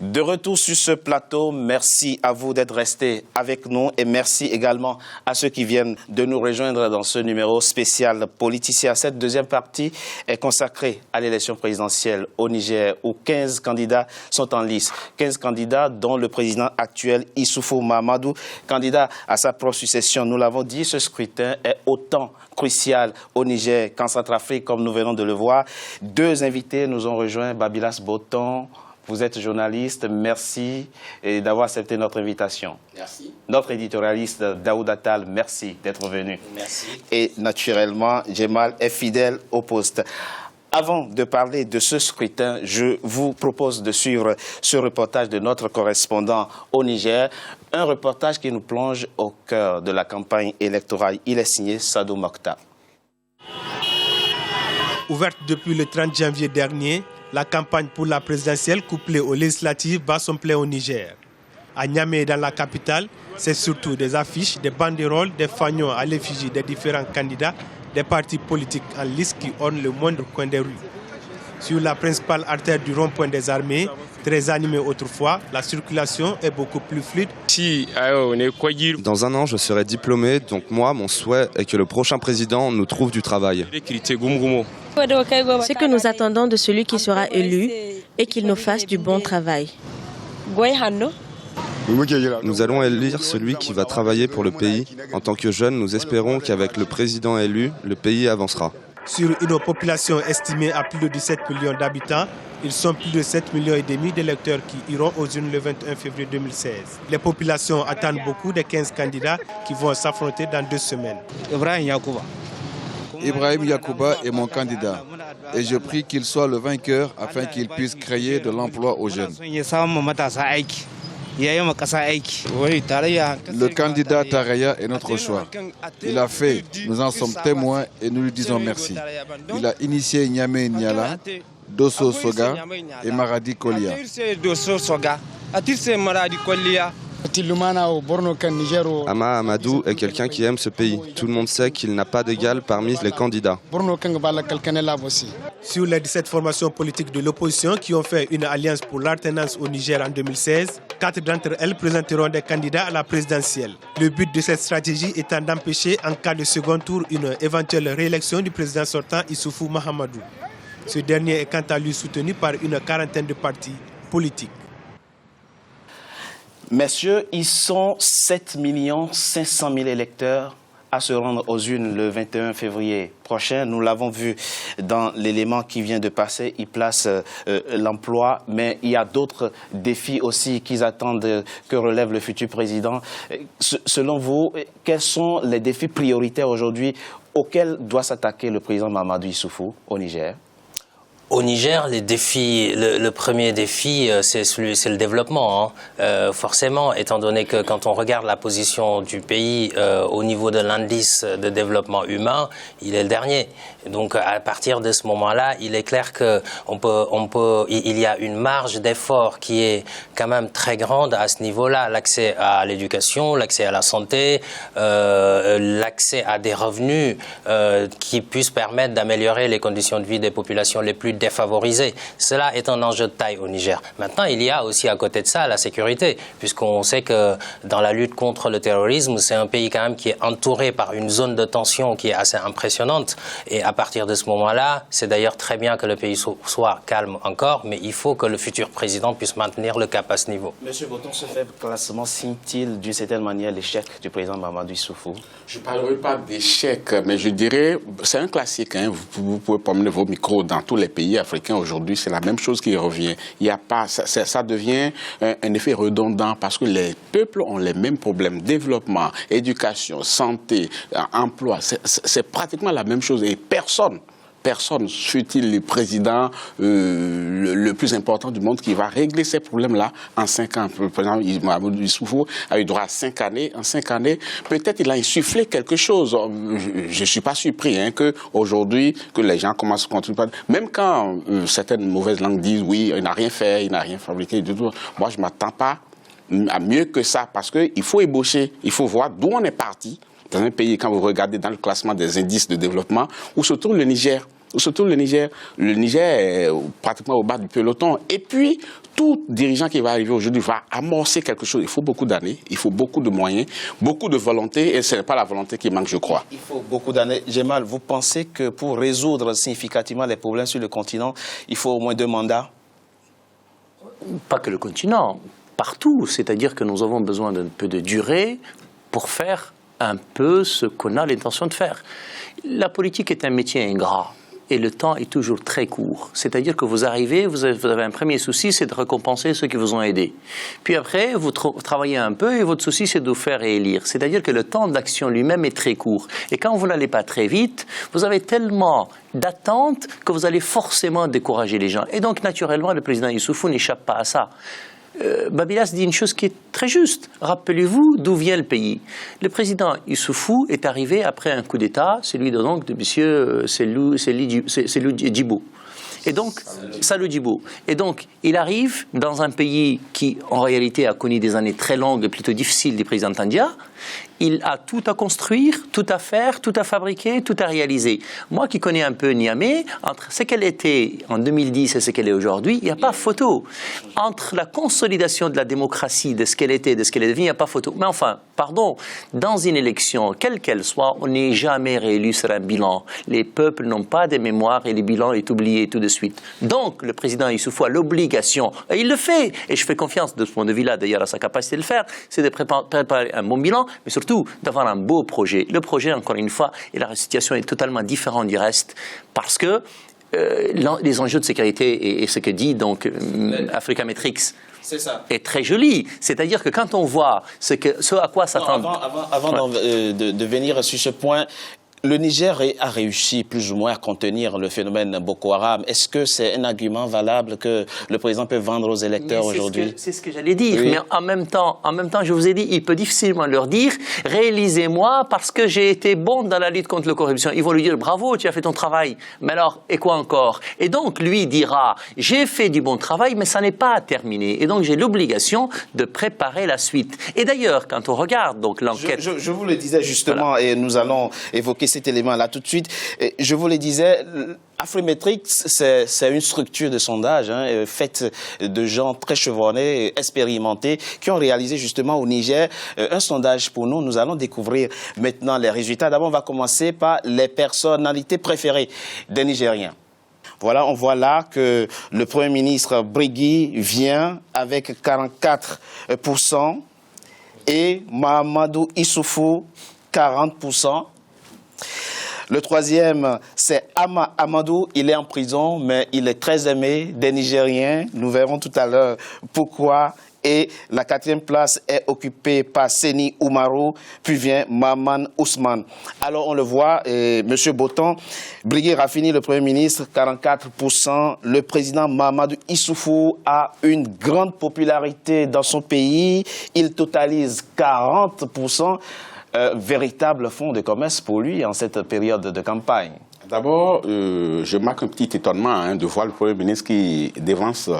De retour sur ce plateau, merci à vous d'être restés avec nous et merci également à ceux qui viennent de nous rejoindre dans ce numéro spécial Politicien. Cette deuxième partie est consacrée à l'élection présidentielle au Niger où 15 candidats sont en lice. 15 candidats dont le président actuel Issoufou Mahamadou, candidat à sa propre succession. Nous l'avons dit, ce scrutin est autant crucial au Niger qu'en Centrafrique comme nous venons de le voir. Deux invités nous ont rejoints, Babylas Boton. Vous êtes journaliste, merci d'avoir accepté notre invitation. Merci. Notre éditorialiste Daoud Attal, merci d'être venu. Merci. Et naturellement, Djemal est fidèle au poste. Avant de parler de ce scrutin, je vous propose de suivre ce reportage de notre correspondant au Niger. Un reportage qui nous plonge au cœur de la campagne électorale. Il est signé Sadou Mokhtar. Ouverte depuis le 30 janvier dernier, la campagne pour la présidentielle couplée aux législatives bat son plein au Niger. À Niamey, dans la capitale, c'est surtout des affiches, des banderoles, des fanions à l'effigie des différents candidats, des partis politiques en lice qui ornent le moindre coin des rues. Sur la principale artère du rond-point des armées, très animée autrefois, la circulation est beaucoup plus fluide. Dans un an, je serai diplômé, donc moi, mon souhait est que le prochain président nous trouve du travail. Ce que nous attendons de celui qui sera élu est qu'il nous fasse du bon travail. Nous allons élire celui qui va travailler pour le pays. En tant que jeunes, nous espérons qu'avec le président élu, le pays avancera. Sur une population estimée à plus de 17 millions d'habitants, ils sont plus de 7,5 millions d'électeurs qui iront aux urnes le 21 février 2016. Les populations attendent beaucoup des 15 candidats qui vont s'affronter dans 2 semaines. Ibrahim Yacouba est mon candidat et je prie qu'il soit le vainqueur afin qu'il puisse créer de l'emploi aux jeunes. Le candidat Taraya est notre choix. Il a fait, nous en sommes témoins et nous lui disons merci. Il a initié Niamey Niala, Dosso Soga et Maradi Kolia. Ama Amadou est quelqu'un qui aime ce pays. Tout le monde sait qu'il n'a pas d'égal parmi les candidats. Sur les 17 formations politiques de l'opposition qui ont fait une alliance pour l'alternance au Niger en 2016, 4 d'entre elles présenteront des candidats à la présidentielle. Le but de cette stratégie étant d'empêcher, en cas de second tour, une éventuelle réélection du président sortant Issoufou Mahamadou. Ce dernier est quant à lui soutenu par une quarantaine de partis politiques. Messieurs, ils sont 7 500 000 électeurs à se rendre aux urnes le 21 février prochain. Nous l'avons vu dans l'élément qui vient de passer. Ils placent l'emploi, mais il y a d'autres défis aussi qu'ils attendent que relève le futur président. Selon vous, quels sont les défis prioritaires aujourd'hui auxquels doit s'attaquer le président Mahamadou Issoufou au Niger ? Au Niger, les défis, le premier défi, c'est le développement. Forcément, étant donné que quand on regarde la position du pays au niveau de l'indice de développement humain, il est le dernier. Donc, à partir de ce moment-là, il est clair que il y a une marge d'effort qui est quand même très grande à ce niveau-là. L'accès à l'éducation, l'accès à la santé, l'accès à des revenus qui puissent permettre d'améliorer les conditions de vie des populations les plus défavorisés. Cela est un enjeu de taille au Niger. Maintenant, il y a aussi à côté de ça la sécurité, puisqu'on sait que dans la lutte contre le terrorisme, c'est un pays quand même qui est entouré par une zone de tension qui est assez impressionnante. Et à partir de ce moment-là, c'est d'ailleurs très bien que le pays soit calme encore, mais il faut que le futur président puisse maintenir le cap à ce niveau. Monsieur Boton, ce faible classement signe-t-il d'une certaine manière l'échec du président Mahamadou Issoufou? Je ne parlerai pas d'échec, mais je dirais, c'est un classique. Hein. Vous pouvez promener vos micros dans tous les pays africains aujourd'hui, c'est la même chose qui revient. Il y a pas, ça devient un effet redondant parce que les peuples ont les mêmes problèmes. Développement, éducation, santé, emploi, c'est pratiquement la même chose et personne, fut-il le président le plus important du monde, qui va régler ces problèmes-là en 5 ans. Par exemple, Mahamadou Issoufou a eu droit à 5 années. En 5 années, peut-être il a insufflé quelque chose. Je ne suis pas surpris qu'aujourd'hui, que les gens commencent à continuer. Même quand certaines mauvaises langues disent oui, il n'a rien fait, il n'a rien fabriqué du tout. Moi, je ne m'attends pas à mieux que ça parce qu'il faut ébaucher, il faut voir d'où on est parti. Dans un pays, quand vous regardez dans le classement des indices de développement, où se trouve le Niger. Le Niger est pratiquement au bas du peloton. Et puis, tout dirigeant qui va arriver aujourd'hui va amorcer quelque chose. Il faut beaucoup d'années, il faut beaucoup de moyens, beaucoup de volonté, et ce n'est pas la volonté qui manque, je crois. Il faut beaucoup d'années. Gemal, vous pensez que pour résoudre significativement les problèmes sur le continent, il faut au moins 2 mandats? Pas que le continent, partout. C'est-à-dire que nous avons besoin d'un peu de durée pour faire un peu ce qu'on a l'intention de faire. La politique est un métier ingrat. Et le temps est toujours très court. C'est-à-dire que vous arrivez, vous avez un premier souci, c'est de récompenser ceux qui vous ont aidé. Puis après, vous travaillez un peu et votre souci, c'est de vous faire réélire. C'est-à-dire que le temps d'action lui-même est très court. Et quand vous n'allez pas très vite, vous avez tellement d'attentes que vous allez forcément décourager les gens. Et donc, naturellement, le président Issoufou n'échappe pas à ça. Babilas dit une chose qui est très juste. Rappelez-vous d'où vient le pays. Le président Issoufou est arrivé après un coup d'État, celui de M. Selou Djibo. Et donc, Salou Djibo. Et donc, il arrive dans un pays qui, en réalité, a connu des années très longues et plutôt difficiles du président Tandia. Il a tout à construire, tout à faire, tout à fabriquer, tout à réaliser. Moi qui connais un peu Niamey, entre ce qu'elle était en 2010 et ce qu'elle est aujourd'hui, il n'y a pas photo. Entre la consolidation de la démocratie, de ce qu'elle était, de ce qu'elle est devenue, il n'y a pas photo. Mais enfin, pardon, dans une élection, quelle qu'elle soit, on n'est jamais réélu sur un bilan. Les peuples n'ont pas de mémoire et le bilan est oublié tout de suite. Donc, le président Issoufou a l'obligation, et il le fait, et je fais confiance de ce point de vue-là, d'ailleurs, à sa capacité de le faire, c'est de préparer un bon bilan, mais surtout d'avoir un beau projet. Le projet, encore une fois, et la situation est totalement différente du reste, parce que les enjeux de sécurité et ce que dit donc Africa Metrics est très joli. C'est-à-dire que quand on voit ce à quoi s'attend... Avant de venir sur ce point, le Niger a réussi plus ou moins à contenir le phénomène Boko Haram. Est-ce que c'est un argument valable que le président peut vendre aux électeurs aujourd'hui? C'est ce que j'allais dire. Oui. Mais en même temps, je vous ai dit, il peut difficilement leur dire « Réalisez-moi parce que j'ai été bon dans la lutte contre la corruption ». Ils vont lui dire « Bravo, tu as fait ton travail. Mais alors, et quoi encore ?» Et donc, lui dira « J'ai fait du bon travail, mais ça n'est pas terminé. Et donc, j'ai l'obligation de préparer la suite. » Et d'ailleurs, quand on regarde donc l'enquête... Je vous le disais justement, voilà. Et nous allons évoquer cet élément-là tout de suite. Je vous le disais, Afrimetrics, c'est une structure de sondage faite de gens très chevronnés, expérimentés, qui ont réalisé justement au Niger un sondage pour nous. Nous allons découvrir maintenant les résultats. D'abord, on va commencer par les personnalités préférées des Nigériens. Voilà, on voit là que le Premier ministre Brigui vient avec 44% et Mahamadou Issoufou, 40%. Le troisième, c'est Amadou. Il est en prison, mais il est très aimé des Nigériens. Nous verrons tout à l'heure pourquoi. Et la 4e place est occupée par Seni Oumarou, puis vient Maman Ousmane. Alors on le voit, M. Boton, Brigui Rafini, le Premier ministre, 44%. Le président Mahamadou Issoufou a une grande popularité dans son pays. Il totalise 40%. Véritable fonds de commerce pour lui en cette période de campagne. D'abord, je marque un petit étonnement de voir le Premier ministre qui dévance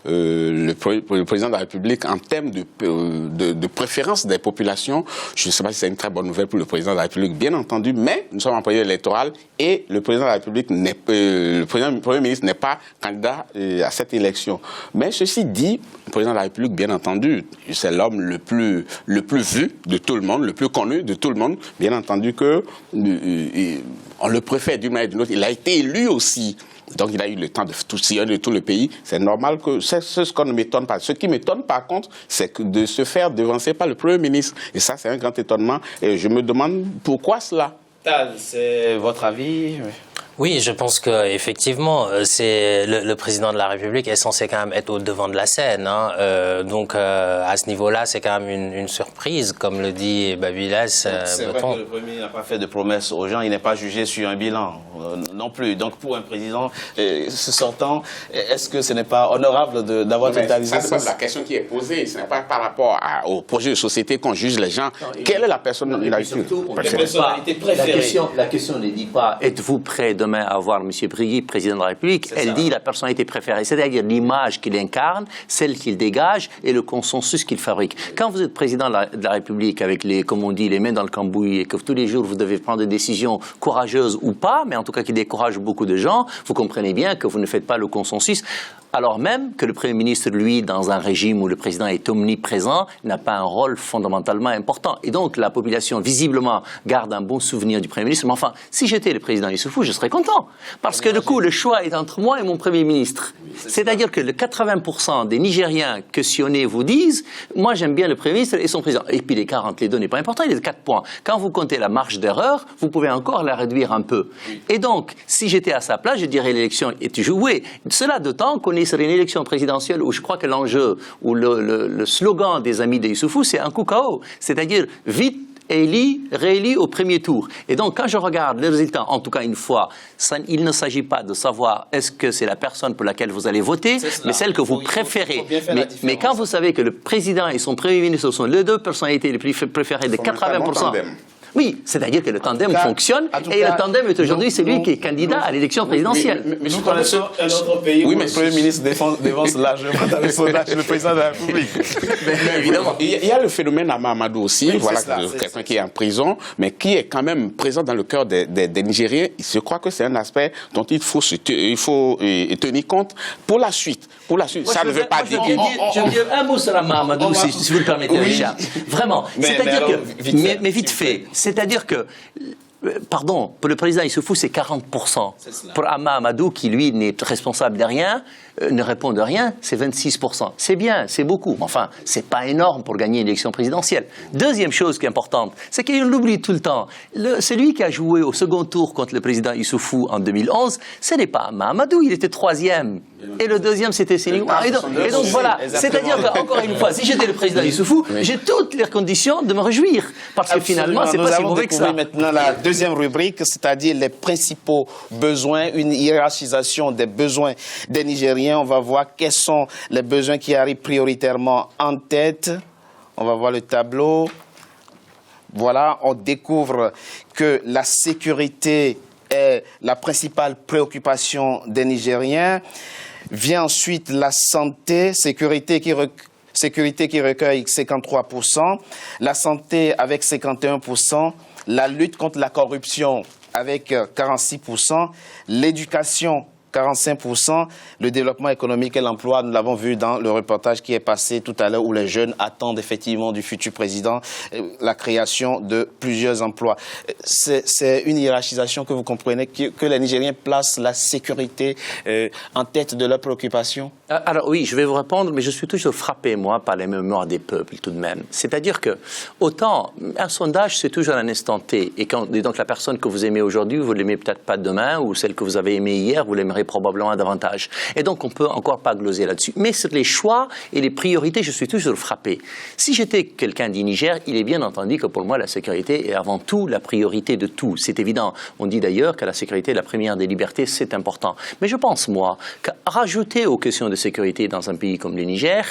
le président de la République en termes de préférence des populations. Je ne sais pas si c'est une très bonne nouvelle pour le président de la République, bien entendu, mais nous sommes en période électorale et le président de la République le Premier ministre n'est pas candidat à cette élection. Mais ceci dit, le président de la République, bien entendu, c'est l'homme le plus vu de tout le monde, le plus connu de tout le monde. Bien entendu que on le préfère d'une manière ou d'une autre. Il a été élu aussi. Donc, il a eu le temps de tout sillonner tout le pays. C'est normal que c'est ce qu'on ne m'étonne pas. Ce qui m'étonne, par contre, c'est de se faire devancer par le Premier ministre. Et ça, c'est un grand étonnement. Et je me demande pourquoi cela. C'est votre avis? Oui, je pense que effectivement, c'est le président de la République est censé quand même être au devant de la scène. Donc à ce niveau-là, c'est quand même une surprise, comme le dit Babilas. C'est vrai que le Premier n'a pas fait de promesses aux gens. Il n'est pas jugé sur un bilan non plus. Donc pour un président sortant, est-ce que ce n'est pas honorable d'avoir totalisé ça? C'est la question qui est posée. Ce n'est pas par rapport au projet de société qu'on juge les gens. Quelle est la personnalité préférée? La question ne dit pas êtes-vous prêt demain à voir M. Brigui, président de la République. Elle dit la personnalité préférée, c'est-à-dire l'image qu'il incarne, celle qu'il dégage et le consensus qu'il fabrique. Quand vous êtes président de la République avec comme on dit, les mains dans le cambouis et que tous les jours vous devez prendre des décisions courageuses ou pas, mais en tout cas qui découragent beaucoup de gens, vous comprenez bien que vous ne faites pas le consensus. alors même que le Premier ministre, lui, dans un régime où le président est omniprésent, n'a pas un rôle fondamentalement important. Et donc, la population, visiblement, garde un bon souvenir du Premier ministre. Mais enfin, si j'étais le président Issoufou, je serais content. Parce que, du coup, le choix est entre moi et mon Premier ministre. C'est-à-dire que le 80% des Nigériens questionnés vous disent « Moi, j'aime bien le Premier ministre et son président ». Et puis, les 40, les deux n'est pas important, il est de 4 points. Quand vous comptez la marge d'erreur, vous pouvez encore la réduire un peu. Et donc, si j'étais à sa place, je dirais l'élection est jouée. Cela d'autant qu'on est sur une élection présidentielle où je crois que l'enjeu, ou le slogan des amis de Issoufou, c'est un coup KO. C'est-à-dire, vite, réélu au premier tour. Et donc, quand je regarde les résultats, en tout cas une fois, il ne s'agit pas de savoir est-ce que c'est la personne pour laquelle vous allez voter, mais celle que vous préférez. Mais quand vous savez que le président et son premier ministre sont les deux personnalités les plus préférées de 80%... Oui, c'est-à-dire que le tandem fonctionne et le tandem est aujourd'hui celui qui est candidat à l'élection présidentielle. Mais nous connaissons un autre pays où le Premier ministre dévance largement dans les sondages le président de la République. Mais évidemment. Il y a le phénomène Ama Amadou aussi, voilà, quelqu'un qui est en prison, mais qui est quand même présent dans le cœur des Nigériens. Je crois que c'est un aspect dont il faut tenir compte pour la suite. Ça ne veut pas dire... Je veux dire un mot sur Ama Amadou, si vous le permettez, Richard. Vraiment. C'est-à-dire que... Mais vite fait. C'est-à-dire que, pardon, pour le président Issoufou, c'est 40%. Pour Ama Amadou, qui lui n'est responsable de rien, ne répond de rien, c'est 26%. C'est bien, c'est beaucoup. Enfin, c'est pas énorme pour gagner une élection présidentielle. Deuxième chose qui est importante, c'est qu'il l'oublie tout le temps. Celui qui a joué au second tour contre le président Issoufou en 2011, ce n'est pas Ama Amadou, il était 3e. Et le deuxième, c'était Sénégal. Et donc voilà, c'est-à-dire qu'encore une fois, si j'étais le président Issoufou, j'ai toutes les conditions de me réjouir. Parce que finalement, c'est pas si mauvais que ça. Nous allons découvrir maintenant la deuxième rubrique, c'est-à-dire les principaux besoins, une hiérarchisation des besoins des Nigériens. On va voir quels sont les besoins qui arrivent prioritairement en tête. On va voir le tableau. Voilà, on découvre que la sécurité est la principale préoccupation des Nigériens. Vient ensuite la santé, sécurité qui recueille 53%, la santé avec 51%, la lutte contre la corruption avec 46%, l'éducation 45%, le développement économique et l'emploi, nous l'avons vu dans le reportage qui est passé tout à l'heure où les jeunes attendent effectivement du futur président la création de plusieurs emplois. C'est une hiérarchisation que vous comprenez, que les Nigériens placent la sécurité en tête de leurs préoccupations? Alors oui, je vais vous répondre, mais je suis toujours frappé, moi, par les mémoires des peuples tout de même. C'est-à-dire que, autant, un sondage, c'est toujours un instant T. Et donc la personne que vous aimez aujourd'hui, vous ne l'aimez peut-être pas demain, ou celle que vous avez aimée hier, vous l'aimerez probablement davantage. Et donc, on ne peut encore pas gloser là-dessus. Mais sur les choix et les priorités, je suis toujours frappé. Si j'étais quelqu'un du Niger, il est bien entendu que pour moi, la sécurité est avant tout la priorité de tout. C'est évident. On dit d'ailleurs que la sécurité est la première des libertés, c'est important. Mais je pense, moi, qu'à rajouter aux questions de sécurité dans un pays comme le Niger,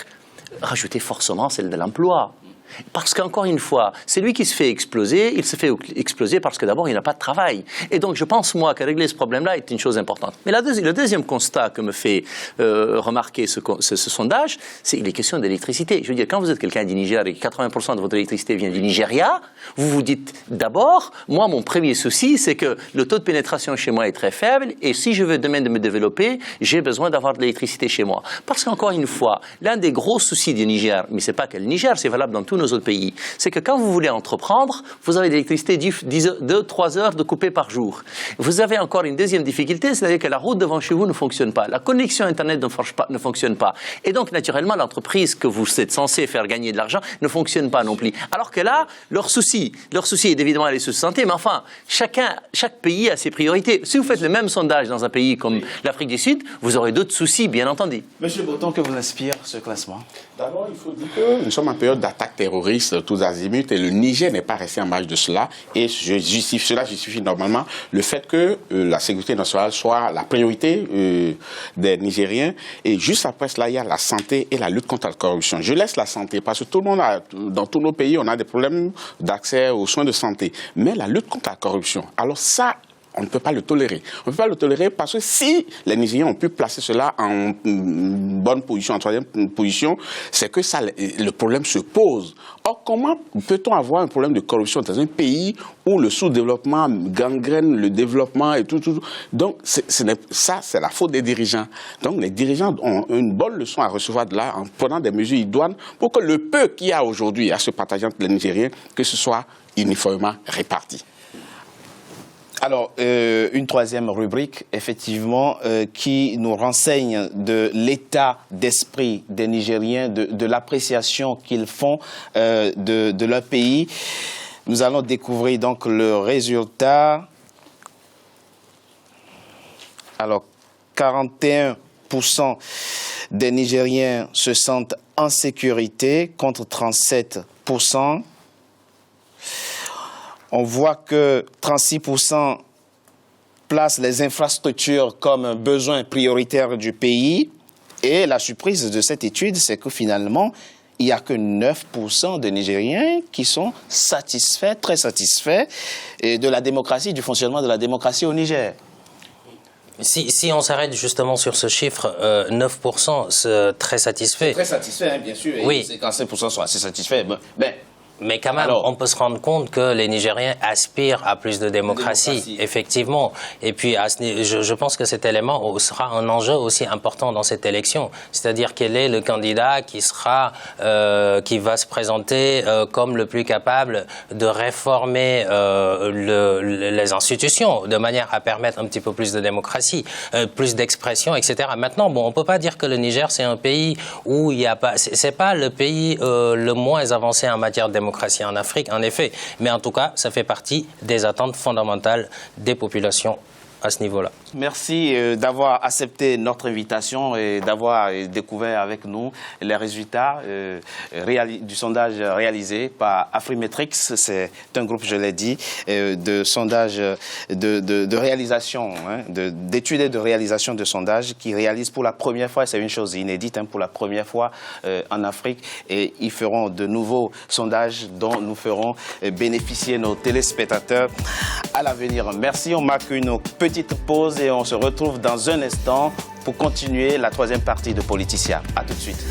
rajouter forcément celle de l'emploi. Parce qu'encore une fois, c'est lui qui se fait exploser, il se fait exploser parce que d'abord il n'a pas de travail. Et donc je pense moi que régler ce problème-là est une chose importante. Mais le deuxième constat que me fait remarquer ce sondage, c'est les questions d'électricité. Je veux dire, quand vous êtes quelqu'un du Niger et que 80% de votre électricité vient du Nigeria, vous vous dites d'abord, moi mon premier souci c'est que le taux de pénétration chez moi est très faible et si je veux demain de me développer, j'ai besoin d'avoir de l'électricité chez moi. Parce qu'encore une fois, l'un des gros soucis du Niger, mais c'est pas que le Niger, c'est valable dans tous nos autres pays, c'est que quand vous voulez entreprendre, vous avez de l'électricité 2-3 heures de coupée par jour. Vous avez encore une deuxième difficulté, c'est-à-dire que la route devant chez vous ne fonctionne pas, la connexion Internet ne fonctionne pas. Et donc, naturellement, l'entreprise que vous êtes censé faire gagner de l'argent ne fonctionne pas non plus. Alors que là, leur souci est évidemment les soucis de santé, mais enfin, chaque pays a ses priorités. Si vous faites le même sondage dans un pays comme l'Afrique du Sud, vous aurez d'autres soucis, bien entendu. Monsieur Boton, que vous inspire ce classement? D'abord, il faut dire que nous sommes en période d'attaque terroriste tous azimuts et le Niger n'est pas resté en marge de cela. Et cela justifie normalement le fait que la sécurité nationale soit la priorité des Nigériens. Et juste après cela, il y a la santé et la lutte contre la corruption. Je laisse la santé parce que tout le monde dans tous nos pays, on a des problèmes d'accès aux soins de santé. Mais la lutte contre la corruption, alors ça, on ne peut pas le tolérer. On ne peut pas le tolérer parce que si les Nigériens ont pu placer cela en bonne position, en troisième position, c'est que ça, le problème se pose. Or, comment peut-on avoir un problème de corruption dans un pays où le sous-développement gangrène le développement et tout. Donc, ça, c'est la faute des dirigeants. Donc, les dirigeants ont une bonne leçon à recevoir de là en prenant des mesures idoines pour que le peu qu'il y a aujourd'hui à se partager entre les Nigériens, que ce soit uniformément réparti. Alors, une troisième rubrique, effectivement, qui nous renseigne de l'état d'esprit des Nigériens, de l'appréciation qu'ils font de leur pays. Nous allons découvrir donc le résultat. Alors, 41% des Nigériens se sentent en sécurité contre 37%. On voit que 36% placent les infrastructures comme un besoin prioritaire du pays. Et la surprise de cette étude, c'est que finalement, il n'y a que 9% de Nigériens qui sont satisfaits, très satisfaits de la démocratie, du fonctionnement de la démocratie au Niger. Si on s'arrête justement sur ce chiffre, 9% c'est très satisfait. Très satisfait, hein, bien sûr. Oui. 55% sont assez satisfaits. Mais quand même, on peut se rendre compte que les Nigériens aspirent à plus de démocratie, effectivement. Et puis, je pense que cet élément sera un enjeu aussi important dans cette élection. C'est-à-dire quel est le candidat qui va se présenter comme le plus capable de réformer les institutions de manière à permettre un petit peu plus de démocratie, plus d'expression, etc. Maintenant, bon, on peut pas dire que le Niger, c'est un pays où il y a pas, c'est pas le pays le moins avancé en matière de démocratie en Afrique, en effet. Mais en tout cas, ça fait partie des attentes fondamentales des populations à ce niveau-là. Merci d'avoir accepté notre invitation et d'avoir découvert avec nous les résultats du sondage réalisé par Afrimetrix. C'est un groupe, je l'ai dit, de sondage, de réalisation, hein, d'études et de réalisation de sondages qui réalisent pour la première fois, c'est une chose inédite, hein, pour la première fois en Afrique. Et ils feront de nouveaux sondages dont nous ferons bénéficier nos téléspectateurs à l'avenir. Merci, on marque une petite pause et on se retrouve dans un instant pour continuer la troisième partie de Politicia. À tout de suite.